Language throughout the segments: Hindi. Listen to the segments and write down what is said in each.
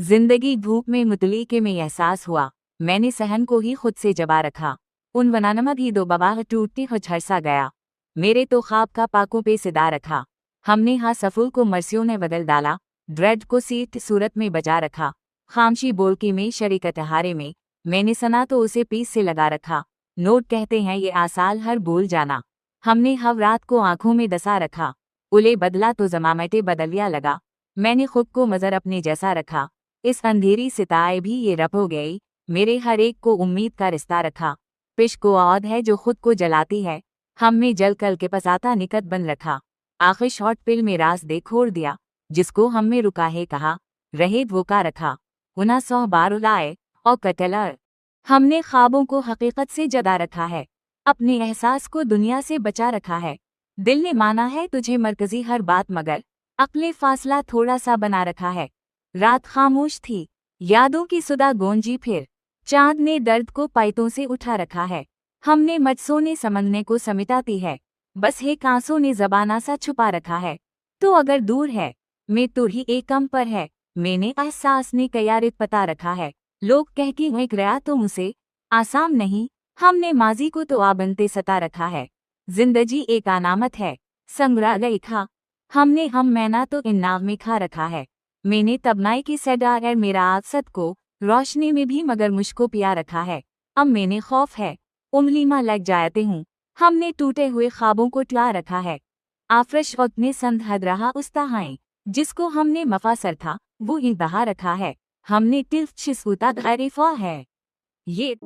जिंदगी धूप में मुतली के में एहसास हुआ, मैंने सहन को ही खुद से जबा रखा। उन वनानमा भी दो बवाह टूटती हो झरसा गया, मेरे तो ख्वाब का पाकों पे सिदा रखा। हमने हाँ सफुल को मर्सियों ने बदल डाला, ड्रेड को सीट सूरत में बजा रखा। खामशी बोलकी में शरीकत हारे में, मैंने सना तो उसे पीस से लगा रखा। नोट कहते हैं ये आसाल हर भूल जाना, हमने हव रात को आंखों में दसा रखा। उले बदला तो जमामते बदलिया लगा, मैंने खुद को मजर अपने जैसा रखा। इस अंधेरी सिताए भी ये रब हो गई, मेरे हर एक को उम्मीद का रिश्ता रखा। पिश को औद है जो खुद को जलाती है, हमने जल कल के पसाता निकट बन रखा। आखिर शॉर्ट पिल में रास दे खोड़ दिया, जिसको हमने रुका है कहा, रहे वो का रखा। उना 100 बार उलाए और कटलर, हमने ख्वाबों को हकीकत से जदा रखा है, अपने एहसास को दुनिया से बचा रखा है। दिल ने माना है तुझे मरकजी हर बात, मगर अक्ले फासला थोड़ा सा बना रखा है। रात खामोश थी, यादों की सुदा गूंजी, फिर चांद ने दर्द को पायतों से उठा रखा है। हमने मजसों ने समझने को समिटाती है, बस है कांसों ने जबाना सा छुपा रखा है। तो अगर दूर है मैं तो ही एक कम पर है, मैंने एहसास ने कयारित पता रखा है। लोग कह कि मैं गया तो मुझसे आसाम नहीं, हमने माजी को तो आबनते सता रखा है। जिंदगी एक अनामत है, संगरा गई खा, हमने हम मैना तो इन नाव में खा रखा है। मैंने तबनाई की सैडार है मेरा आसद को, रोशनी में भी मगर मुझको पिया रखा है। अब मैंने खौफ है उंगली में लग जाते हूँ, हमने टूटे हुए ख्वाबों को टला रखा है। आफरश वक्त ने संध हद रहा उस्ताहाएं, जिसको हमने मफासर था वो ही बहा रखा है। हमने टिल्फ छिसूता गैरिफा है। ये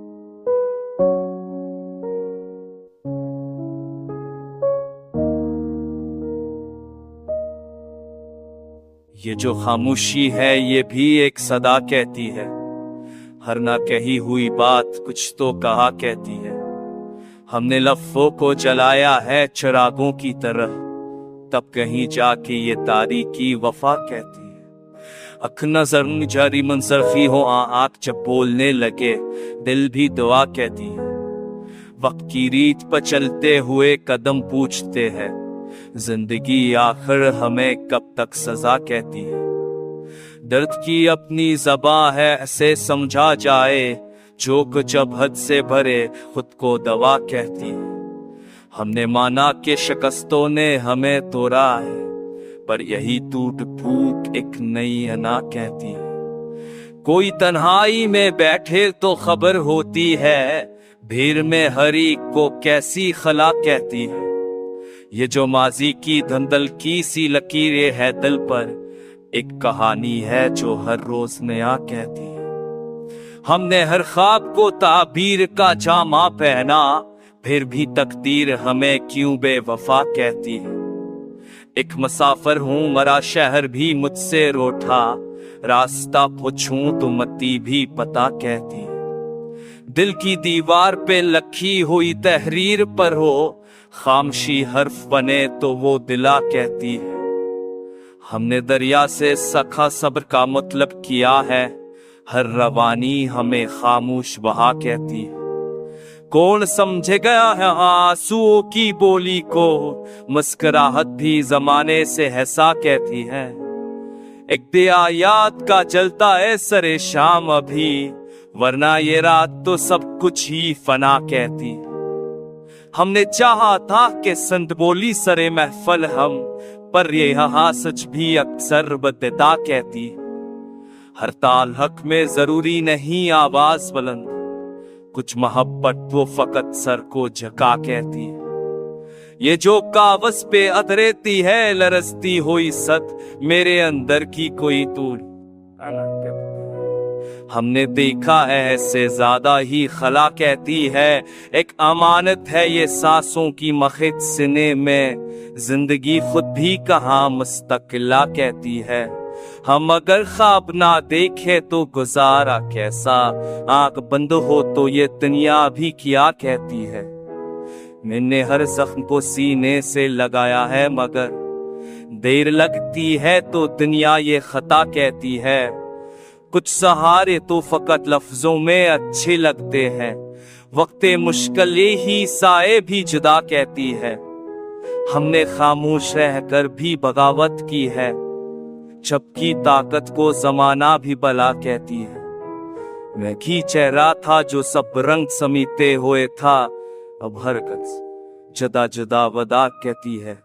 जो खामोशी है ये भी एक सदा कहती है, हर ना कही हुई बात कुछ तो कहा कहती है। हमने लफ्ज़ों को जलाया है चिरागों की तरह, तब कहीं जाके ये तारीकी वफा कहती है। अख नजर जारी मंसरफी हो आँख जब बोलने लगे, दिल भी दुआ कहती है। वक्त की रीत पर चलते हुए कदम पूछते हैं, जिंदगी आखिर हमें कब तक सजा कहती है। दर्द की अपनी ज़बां है ऐसे समझा जाए, जो कुछ अब हद से भरे खुद को दवा कहती है। हमने माना कि शिकस्तों ने हमें तोड़ा है, पर यही टूट फूट एक नई अना कहती है। कोई तन्हाई में बैठे तो खबर होती है, भीड़ में हर एक को कैसी खला कहती है। ये जो माजी की धंधल की सी लकीरें है दिल पर, एक कहानी है जो हर रोज नया कहती है। हमने हर ख्वाब को ताबीर का जामा पहना, फिर भी तकदीर हमें क्यों बेवफा कहती है। एक मुसाफिर हूँ मरा शहर भी मुझसे रोठा, रास्ता पूछूं तो मती भी पता कहती है। दिल की दीवार पे लखी हुई तहरीर पर हो, खामशी हर्फ बने तो वो दिला कहती है। हमने दरिया से सखा सब्र का मतलब किया है, हर रवानी हमें खामोश बहा कहती है। कौन समझे गया है आंसुओं की बोली को, मुस्कुराहट भी जमाने से हैसा कहती है। एक दिया याद का जलता है सरे शाम अभी, वरना ये रात तो सब कुछ ही फना कहती है। हमने चाहा था कि संत बोली सरे महफल हम, पर ये यहाँ सच भी अक्सर बदता कहती। हर ताल हक में जरूरी नहीं आवाज बुलंद, कुछ मोहब्बत वो फकत सर को झका कहती है। ये जो कावस पे अधरेती है लरसती हुई सत, मेरे अंदर की कोई तूर हमने देखा है ऐसे ज्यादा ही खला कहती है। एक अमानत है ये सांसों की मखित सिने में, जिंदगी खुद भी कहाँ मुस्तकिला कहती है। हम अगर ख्वाब ना देखे तो गुजारा कैसा, आंख बंद हो तो ये दुनिया भी क्या कहती है। मैंने हर जख्म को सीने से लगाया है, मगर देर लगती है तो दुनिया ये खता कहती है। कुछ सहारे तो फकत लफ्जों में अच्छे लगते हैं, वक्त मुश्किल ही साए भी जुदा कहती है। हमने खामोश रहकर भी बगावत की है, जबकि ताकत को जमाना भी बला कहती है। मैं ही चेहरा था जो सब रंग समीते हुए था, अब हरकत जदा जदा वदा कहती है।